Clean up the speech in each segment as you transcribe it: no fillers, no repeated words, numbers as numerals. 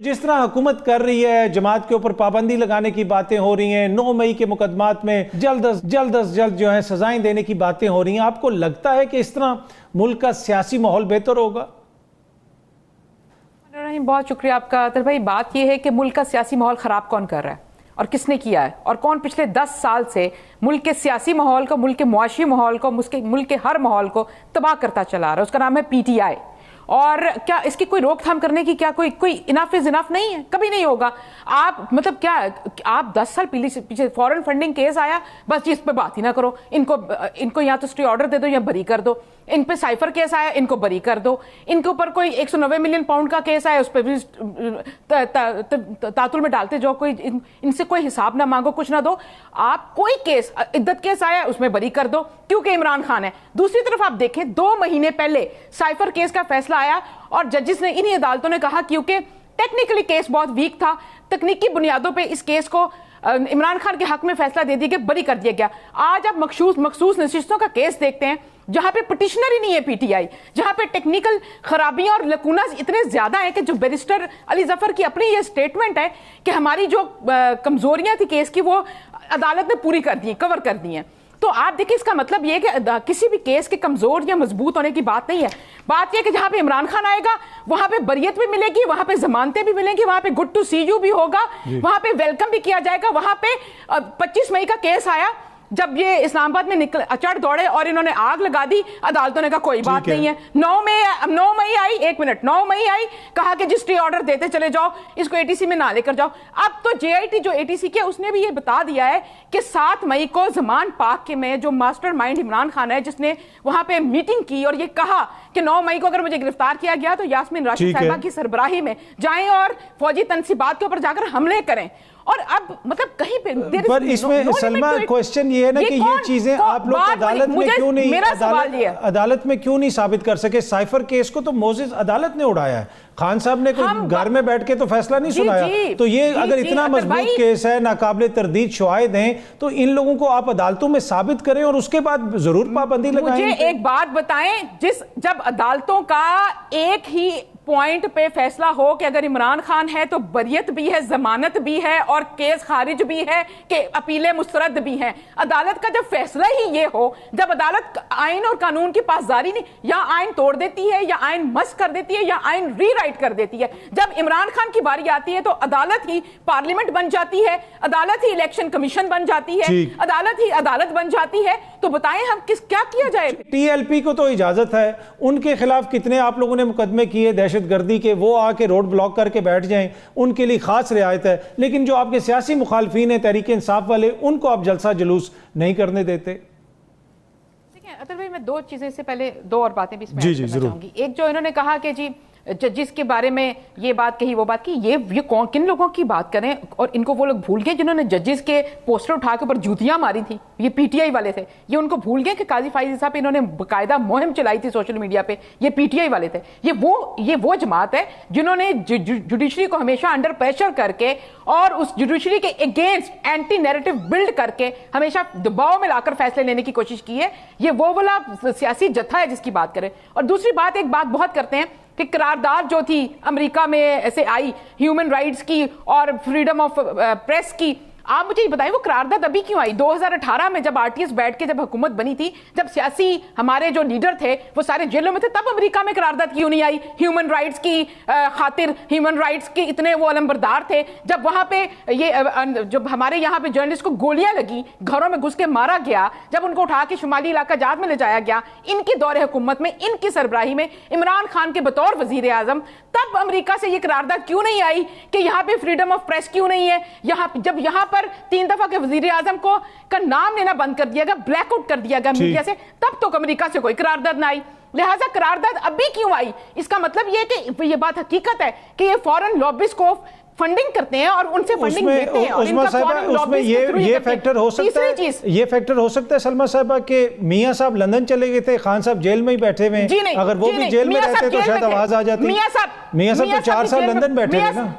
جس طرح حکومت کر رہی ہے، جماعت کے اوپر پابندی لگانے کی باتیں ہو رہی ہیں، 9 مئی کے مقدمات میں جلد از جلد جو ہیں سزائیں دینے کی باتیں ہو رہی ہیں، آپ کو لگتا ہے کہ اس طرح ملک کا سیاسی ماحول بہتر ہوگا؟ بہت شکریہ آپ کا عطر بھائی. بات یہ ہے کہ ملک کا سیاسی ماحول خراب کون کر رہا ہے اور کس نے کیا ہے، اور کون پچھلے 10 سال سے ملک کے سیاسی ماحول کو، ملک کے معاشی ماحول کو، ملک کے ہر ماحول کو تباہ کرتا چلا رہا ہے. اس کا نام ہے پی ٹی آئی. اور کیا اس کی کوئی روک تھام کرنے کی کیا کوئی انف از انف نہیں ہے؟ کبھی نہیں ہوگا. آپ مطلب کیا آپ 10 سال پیچھے فورن فنڈنگ کیس آیا، بس جی اس پہ بات ہی نہ کرو، ان کو یا تو اسٹے آرڈر دے دو یا بری کر دو. ان پہ سائفر کیس آیا، ان کو بری کر دو. ان کے اوپر کوئی 190 ملین پاؤنڈ کا کیس آیا، اس پہ بھی تعطل میں ڈالتے جو کوئی ان سے کوئی حساب نہ مانگو، کچھ نہ دو. آپ کوئی کیس عدت کیس آیا اس میں بری کر دو کیونکہ عمران خان ہے. دوسری طرف آپ دیکھیں 2 مہینے پہلے سائفر کیس کا فیصلہ آیا اور ججز نے انہی عدالتوں نے کہا کیونکہ ٹیکنیکلی کیس بہت ویک تھا، تکنیکی بنیادوں پہ اس کیس کو عمران خان کے حق میں فیصلہ دے دیا گیا، بری کر دیا گیا. آج آپ مخصوص نشستوں کا کیس دیکھتے ہیں جہاں پہ پٹیشنر ہی نہیں ہے پی ٹی آئی، جہاں پہ ٹیکنیکل خرابیاں اور لکوناز اتنے زیادہ ہیں کہ جو بیرسٹر علی ظفر کی اپنی یہ سٹیٹمنٹ ہے کہ ہماری جو کمزوریاں تھی کیس کی وہ عدالت نے پوری کر دی، کور کر دی ہیں. تو آپ دیکھیں اس کا مطلب یہ کہ کسی بھی کیس کے کمزور یا مضبوط ہونے کی بات نہیں ہے. بات یہ کہ جہاں پہ عمران خان آئے گا وہاں پہ بریت بھی ملے گی، وہاں پہ ضمانتیں بھی ملیں گی، وہاں پہ گڈ ٹو سی یو بھی ہوگا، وہاں پہ ویلکم بھی کیا جائے گا. وہاں پہ 25 مئی کا کیس آیا جب یہ اسلام آباد میں چڑھ دوڑے اور انہوں نے آگ لگا دی، عدالتوں نے کہا کوئی بات نہیں ہے. 9 مئی آئی، 1 منٹ، 9 مئی آئی، کہا کہ جس ٹی آرڈر دیتے چلے جاؤ، اس کو اے ٹی سی میں نہ لے کر جاؤ. اب تو جے آئی ٹی جو اے ٹی سی کیا اس نے بھی یہ بتا دیا ہے کہ 7 مئی کو زمان پاک کے میں جو ماسٹر مائنڈ عمران خان ہے جس نے وہاں پہ میٹنگ کی اور یہ کہا کہ 9 مئی کو اگر مجھے گرفتار کیا گیا تو یاسمین راشد صاحبہ کی سربراہی میں جائیں اور فوجی تنصیبات کے اوپر جا کر حملے کریں. اور اب مطلب کہیں پہ پر اس میں سلمہ کوشچن یہ ہے نا کہ یہ چیزیں آپ لوگ عدالت میں کیوں نہیں ثابت کر سکے؟ سائفر کیس کو تو موزز عدالت نے اڑایا ہے، خان صاحب نے کوئی گھر میں بیٹھ کے تو فیصلہ نہیں سنایا. تو یہ اگر اتنا مضبوط کیس ہے، ناقابل تردید شواہد ہیں، تو ان لوگوں کو آپ عدالتوں میں ثابت کریں اور اس کے بعد ضرور پابندی لگائیں. مجھے ایک بات بتائیں، جب عدالتوں کا ایک ہی پوائنٹ پہ فیصلہ ہو کہ اگر عمران خان ہے تو بریت بھی ہے، ضمانت بھی ہے اور کیس خارج بھی ہے کہ اپیلیں مسترد بھی ہیں. عدالت کا جب فیصلہ ہی یہ ہو، جب عدالت آئین اور قانون کی پاسداری نہیں، یا آئین توڑ دیتی ہے یا آئین مسخ کر دیتی ہے یا آئین ری رائٹ کر دیتی ہے. جب عمران خان کی باری آتی ہے تو عدالت ہی پارلیمنٹ بن جاتی ہے، عدالت ہی الیکشن کمیشن بن جاتی ہے، عدالت ہی عدالت بن جاتی ہے. تو بتائیں ہم کیا کیا جائے؟ ٹی ایل پی کو تو اجازت ہے، ان کے خلاف کتنے آپ لوگوں نے مقدمے کیے دہشت گردی کے، وہ آ کے روڈ بلاک کر کے بیٹھ جائیں، ان کے لیے خاص رعایت ہے. لیکن جو آپ کے سیاسی مخالفین ہیں، تحریک انصاف والے، ان کو آپ جلسہ جلوس نہیں کرنے دیتے. دیکھیں عطر بھائی، میں 2 چیزیں سے پہلے 2 اور باتیں بھی اس میں کرنا چاہوں گی. ایک جو انہوں نے کہا کہ جی ججز کے بارے میں یہ بات کہی وہ بات کی، یہ کن لوگوں کی بات کریں؟ اور ان کو وہ لوگ بھول گئے جنہوں نے ججز کے پوسٹر اٹھا کے اوپر جوتیاں ماری تھی، یہ پی ٹی آئی والے تھے. یہ ان کو بھول گئے کہ قاضی فائز صاحب انہوں نے باقاعدہ مہم چلائی تھی سوشل میڈیا پہ، یہ پی ٹی آئی والے تھے. یہ وہ جماعت ہے جنہوں نے جوڈیشری کو ہمیشہ انڈر پریشر کر کے اور اس جوڈیشری کے اگینسٹ اینٹی نیریٹو بلڈ کر کے ہمیشہ دباؤ میں لا کر فیصلے لینے کی کوشش کی ہے. یہ وہ والا سیاسی جتھا ہے جس کی بات کریں. اور دوسری بات، ایک بات بہت کرتے ہیں کہ قرارداد جو تھی امریکہ میں ایسے آئی ہیومن رائٹس کی اور فریڈم آف پریس کی، آپ مجھے یہ بتائیں وہ قرارداد ابھی کیوں آئی؟ 2018 میں جب آر ٹی ایس بیٹھ کے جب حکومت بنی تھی، جب سیاسی ہمارے جو لیڈر تھے وہ سارے جیلوں میں تھے، تب امریکہ میں قرارداد کیوں نہیں آئی ہیومن رائٹس کی خاطر؟ ہیومن رائٹس کے اتنے وہ علمبردار تھے. جب وہاں پہ جب ہمارے یہاں پہ جرنلسٹ کو گولیاں لگی، گھروں میں گھس کے مارا گیا، جب ان کو اٹھا کے شمالی علاقہ جات میں لے جایا گیا ان کی دور حکومت میں، ان کی سربراہی میں، عمران خان کے بطور وزیر اعظم، تب امریکہ سے یہ قرارداد کیوں نہیں آئی کہ یہاں پہ فریڈم آف پریس کیوں نہیں ہے؟ جب یہاں پر 3 دفعہ کے وزیر اعظم کا نام لینا بند کر دیا گیا، بلیک آؤٹ کر دیا گیا میڈیا سے، تب تو امریکہ سے کوئی قرارداد نہ آئی. لہٰذا قرارداد ابھی کیوں آئی؟ اس کا مطلب یہ کہ یہ بات حقیقت ہے کہ یہ فورن لابیز کو فنڈنگ کرتے ہیں اور ان سے فنڈنگ دیتے ہیں. عثمہ صاحبہ اس میں یہ فیکٹر ہو سکتا ہے، یہ فیکٹر ہو سکتا ہے سلمہ صاحبہ کہ میاں صاحب لندن چلے گئے تھے، خان صاحب جیل میں ہی بیٹھے ہوئے ہیں، اگر وہ بھی جیل میں رہتے تو شاید آواز آ جاتی. میاں صاحب تو 4 سال لندن بیٹھے تھے نا.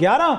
11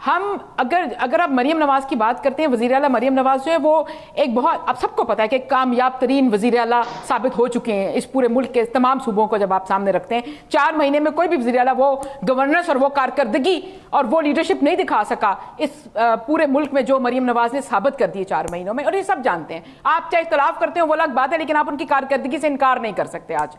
ہم اگر آپ مریم نواز کی بات کرتے ہیں، وزیر اعلیٰ مریم نواز جو ہے وہ ایک بہت، اب سب کو پتا ہے کہ کامیاب ترین وزیر اعلیٰ ثابت ہو چکے ہیں اس پورے ملک کے تمام صوبوں کو جب آپ سامنے رکھتے ہیں. 4 مہینے میں کوئی بھی وزیر اعلیٰ وہ گورننس اور وہ کارکردگی اور وہ لیڈرشپ نہیں دکھا سکا اس پورے ملک میں جو مریم نواز نے ثابت کر دی 4 مہینوں میں. اور یہ سب جانتے ہیں. آپ چاہے اختلاف کرتے ہیں وہ الگ بات ہے، لیکن آپ ان کی کارکردگی سے انکار نہیں کر سکتے آج.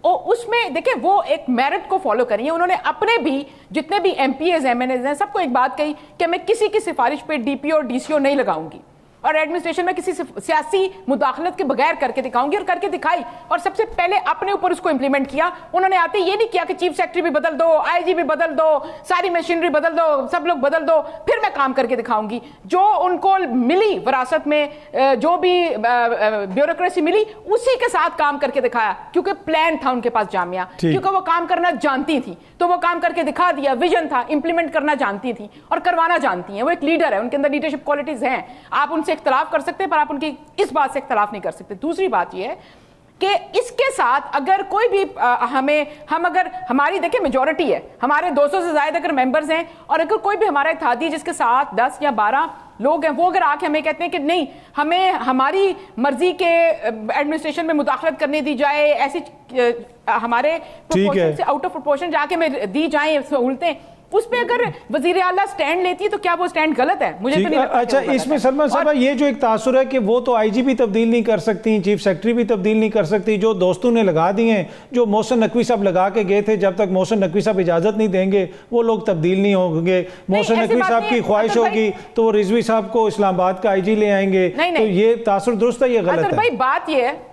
اس میں دیکھیں وہ ایک میرٹ کو فالو کریے. انہوں نے اپنے بھی جتنے بھی MPs MNAs ہیں سب کو ایک بات کہی کہ میں کسی کی سفارش پہ ڈی پی او اور ڈی سی او نہیں لگاؤں گی، اور ایڈمنسٹریشن میں کسی سیاسی مداخلت کے بغیر کر کے دکھاؤں گی، اور کر کے دکھائی. اور سب سے پہلے اپنے اوپر اس کو امپلیمنٹ کیا. انہوں نے آتے یہ نہیں کیا کہ چیف سیکرٹری بھی بدل دو، آئی جی بھی بدل دو، ساری مشینری بدل دو، سب لوگ بدل دو، پھر میں کام کر کے دکھاؤں گی. جو ان کو ملی وراثت میں جو بھی بیوروکریسی ملی اسی کے ساتھ کام کر کے دکھایا، کیونکہ پلان تھا ان کے پاس جامعہ، کیونکہ وہ کام کرنا جانتی تھی تو وہ کام کر کے دکھا دیا. ویژن تھا، امپلیمنٹ کرنا جانتی تھی اور کروانا جانتی ہیں. وہ ایک لیڈر ہے، ان کے اندر لیڈرشپ کوالٹیز ہیں. آپ ان سے اختلاف کر سکتے ہیں پر آپ ان کی اس بات سے اختلاف نہیں کر سکتے. دوسری بات یہ ہے کہ اس کے ساتھ اگر کوئی بھی اگر ہماری دیکھیں میجورٹی ہے، ہمارے 200 سے زائد اگر ممبرز ہیں، اور اگر کوئی بھی ہمارا اتحادی جس کے ساتھ 10 یا 12 لوگ ہیں وہ اگر آ کے ہمیں کہتے ہیں کہ نہیں ہمیں ہماری مرضی کے ایڈمنسٹریشن میں مداخلت کرنے دی جائے، ایسی ہمارے پروپورشن سے آؤٹ آف پروپورشن جا کے دی جائیں سہولتیں، اس پہ اگر وزیر اعلیٰ سٹینڈ لیتی ہے تو کیا وہ سٹینڈ غلط ہے؟ مجھے تو نہیں لگتا. اچھا اس میں سلمان صاحبہ یہ جو ایک تاثر ہے کہ وہ تو آئی جی بھی تبدیل نہیں کر سکتی، چیف سیکرٹری بھی تبدیل نہیں کر سکتی، جو دوستوں نے لگا دی ہیں، جو محسن نقوی صاحب لگا کے گئے تھے، جب تک محسن نقوی صاحب اجازت نہیں دیں گے وہ لوگ تبدیل نہیں ہوں گے. محسن نقوی صاحب کی خواہش ہوگی تو وہ رضوی صاحب کو اسلام آباد کا آئی جی لے آئیں گے. تو یہ تاثر درست ہے، یہ غلط ہے؟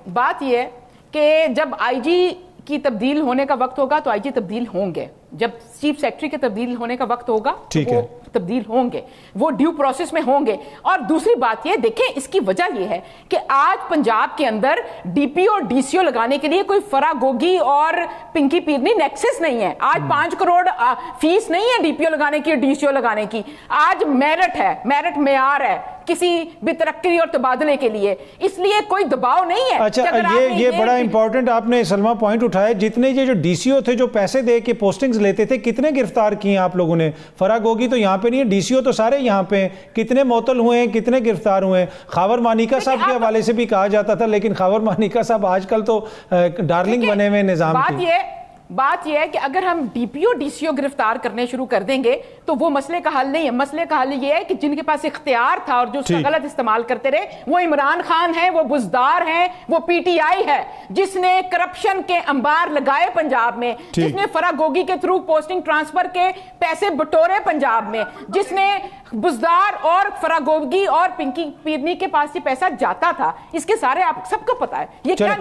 بات یہ ہے کہ جب آئی جی کی تبدیل ہونے کا وقت ہوگا تو آئی جی تبدیل ہوں گے، جب چیف سیکرٹری کے تبدیل ہونے کا وقت ہوگا تو وہ تبدیل ہوں گے، وہ ڈیو پروسیس میں ہوں گے. اور دوسری بات یہ دیکھیں، اس کی وجہ یہ ہے کہ آج پنجاب کے اندر D P O D C او لگانے کے لیے کوئی فرا گوگی اور پنکی پیرنی نیکسس نہیں ہے. آج 5 کروڑ فیس نہیں ہے ڈی پی او لگانے کی، ڈی سی او لگانے کی. آج میرٹ ہے، میرٹ معیار ہے کسی بھی ترقی اور تبادلے کے لیے، اس لیے کوئی دباؤ نہیں ہے. اچھا یہ بڑا امپورٹنٹ آپ نے سلمہ پوائنٹ اٹھایا. جتنے یہ جو ڈی سی او تھے جو پیسے دے کے پوسٹنگز لیتے تھے، کتنے گرفتار کیے ہیں آپ لوگوں نے؟ فرا گوگی تو یہاں پہ نہیں ہے، ڈی سی او تو سارے یہاں پہ ہیں. کتنے معطل ہوئے ہیں، کتنے گرفتار ہوئے ہیں؟ خاور مانیکا صاحب کے حوالے سے بھی کہا جاتا تھا، لیکن خاور مانیکا صاحب آج کل تو ڈارلنگ بنے ہوئے نظام کی. بات یہ ہے کہ اگر ہم D P O D C او گرفتار کرنے شروع کر دیں گے تو وہ مسئلے کا حل نہیں ہے. مسئلے کا حل یہ ہے کہ جن کے پاس اختیار تھا اور جو اس کا غلط استعمال کرتے رہے، وہ عمران خان ہیں، وہ بزدار ہیں، وہ پی ٹی آئی ہے جس نے کرپشن کے انبار لگائے پنجاب میں، جس نے فرا گوگی کے تھرو پوسٹنگ ٹرانسفر کے پیسے بٹورے پنجاب میں، جس نے بزدار اور فرا گوگی اور پنکی پیرنی کے پاس یہ پیسہ جاتا تھا. اس کے سارے آپ سب کو پتا ہے. یہ کیا